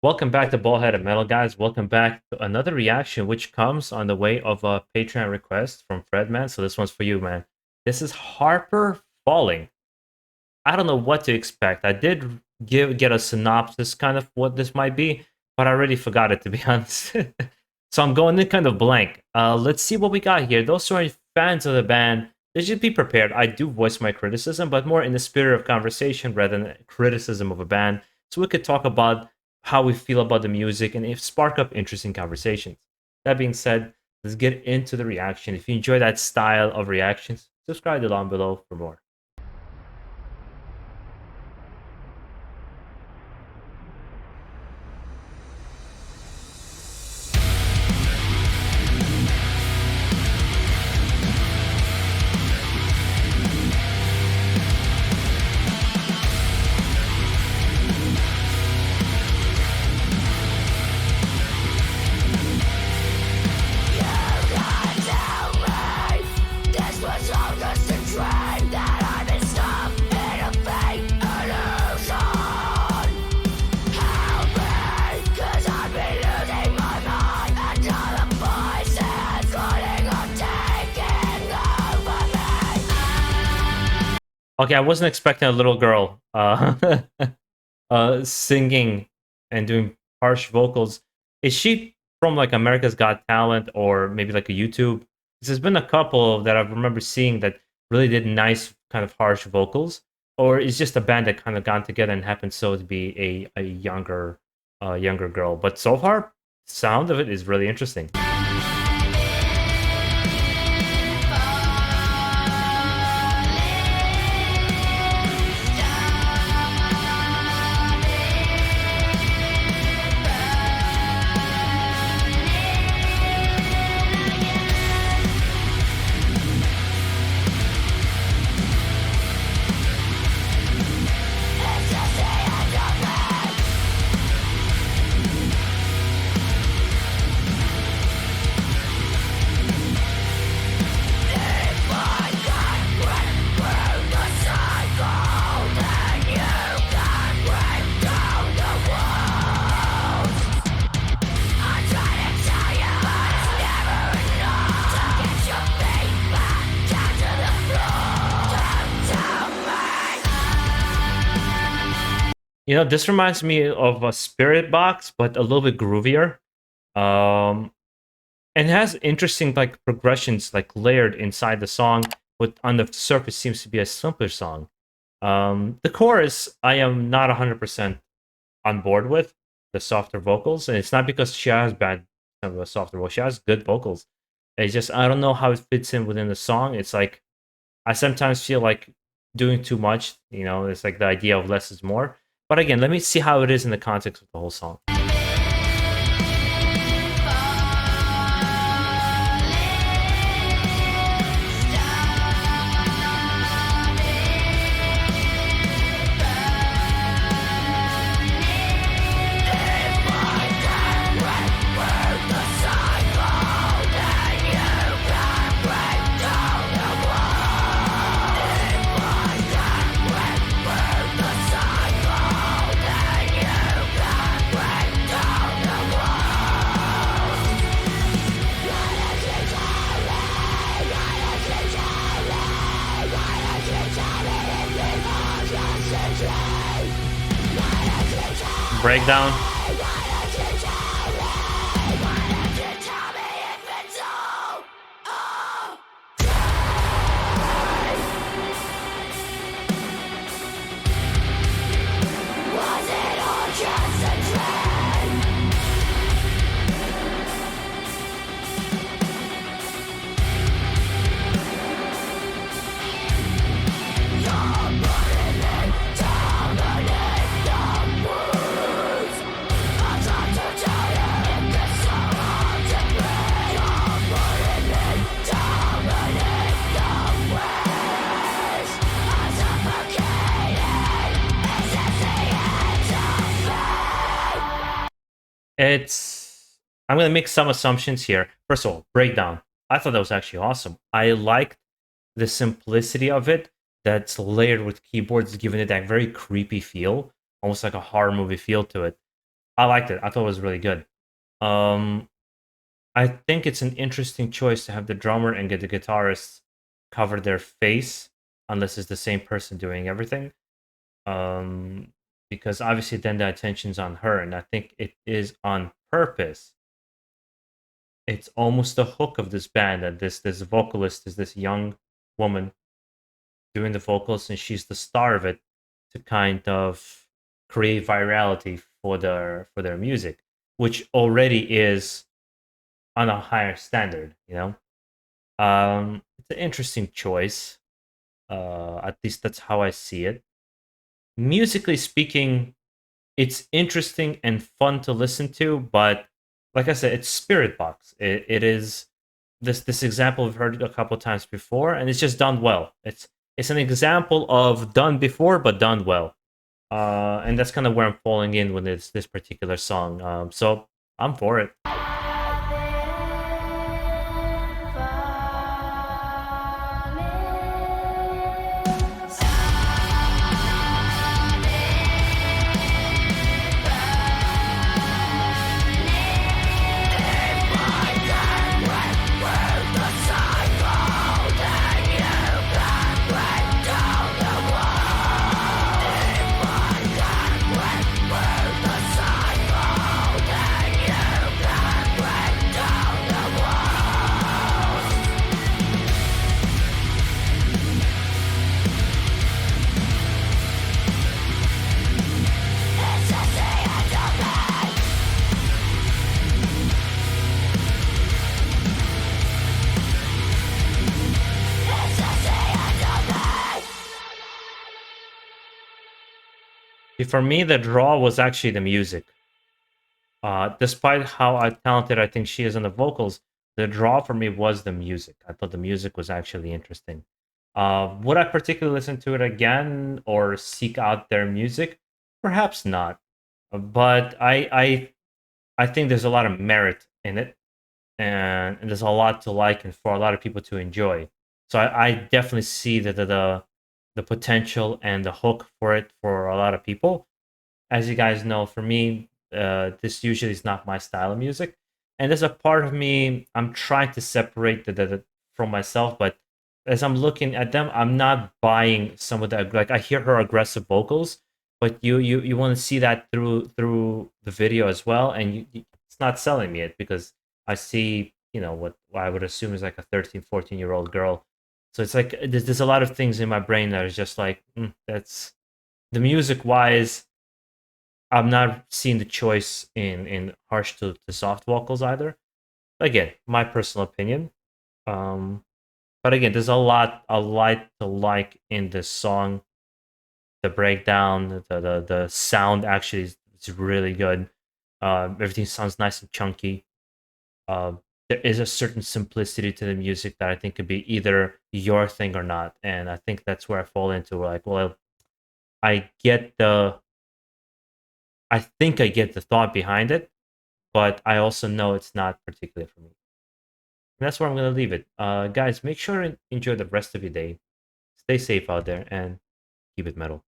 Welcome back to BaldHeaded Metal, guys. Welcome back to another reaction, which comes on the way of a Patreon request from Fredman. So this one's for you, man. This is Harper Falling. I don't know what to expect. I did get a synopsis, kind of what this might be, but I already forgot it, to be honest. So I'm going in kind of blank. Let's see what we got here. Those who are fans of the band, they should be prepared. I do voice my criticism, but more in the spirit of conversation rather than criticism of a band. So we could talk about how we feel about the music and if spark up interesting conversations. That being said, let's get into the reaction. If you enjoy that style of reactions, subscribe down below for more. Okay, I wasn't expecting a little girl singing and doing harsh vocals. Is she from like America's Got Talent or maybe like a YouTube? Because there's been a couple that I remember seeing that really did nice kind of harsh vocals, or is just a band that kind of got together and happened so to be a younger girl. But so far, sound of it is really interesting. You know, this reminds me of a Spirit Box, but a little bit groovier. Um, and it has interesting like progressions like layered inside the song, but on the surface seems to be a simpler song. The chorus, I am not 100% on board with the softer vocals, and it's not because she has bad softer vocals. She has good vocals. It's just I don't know how it fits in within the song. It's like I sometimes feel like doing too much. You know, it's like the idea of less is more. But again, let me see how it is in the context of the whole song. Breakdown. I'm gonna make some assumptions here. First of all, breakdown. I thought that was actually awesome. I liked the simplicity of it that's layered with keyboards, giving it that very creepy feel, almost like a horror movie feel to it. I liked it. I thought it was really good. Um, I think it's an interesting choice to have the drummer and get the guitarist cover their face, unless it's the same person doing everything. Um, because obviously then the attention's on her, and I think it is on purpose. It's almost the hook of this band that this vocalist is this young woman doing the vocals, and she's the star of it to kind of create virality for their music, which already is on a higher standard. It's an interesting choice. At least that's how I see it. Musically speaking, it's interesting and fun to listen to, but like I said, it's Spirit Box. It is this example we've heard a couple times before, and it's just done well. It's an example of done before but done well, and that's kind of where I'm falling in with this particular song. So I'm for it. For me, the draw was actually the music. Despite how talented I think she is on the vocals, the draw for me was the music. I thought the music was actually interesting. Would I particularly listen to it again or seek out their music? Perhaps not. But I think there's a lot of merit in it, and there's a lot to like and for a lot of people to enjoy. So I definitely see the potential and the hook for it for a lot of people. As you guys know, for me, this usually is not my style of music, and there's a part of me I'm trying to separate the from myself. But as I'm looking at them, I'm not buying some of the like I hear her aggressive vocals, but you want to see that through the video as well, and it's not selling me it because I see what I would assume is like a 13, 14-year-old girl. So it's like there's a lot of things in my brain that is just like that's the music wise. I'm not seeing the choice in harsh to soft vocals either. Again, my personal opinion. Um, but again, there's a lot to like in this song. The breakdown, the sound actually is really good. Everything sounds nice and chunky. Uh, there is a certain simplicity to the music that I think could be either your thing or not, and I think that's where I fall into. Like, well, I get I think I get the thought behind it, but I also know it's not particularly for me. And that's where I'm going to leave it. Guys, make sure to enjoy the rest of your day. Stay safe out there and keep it metal.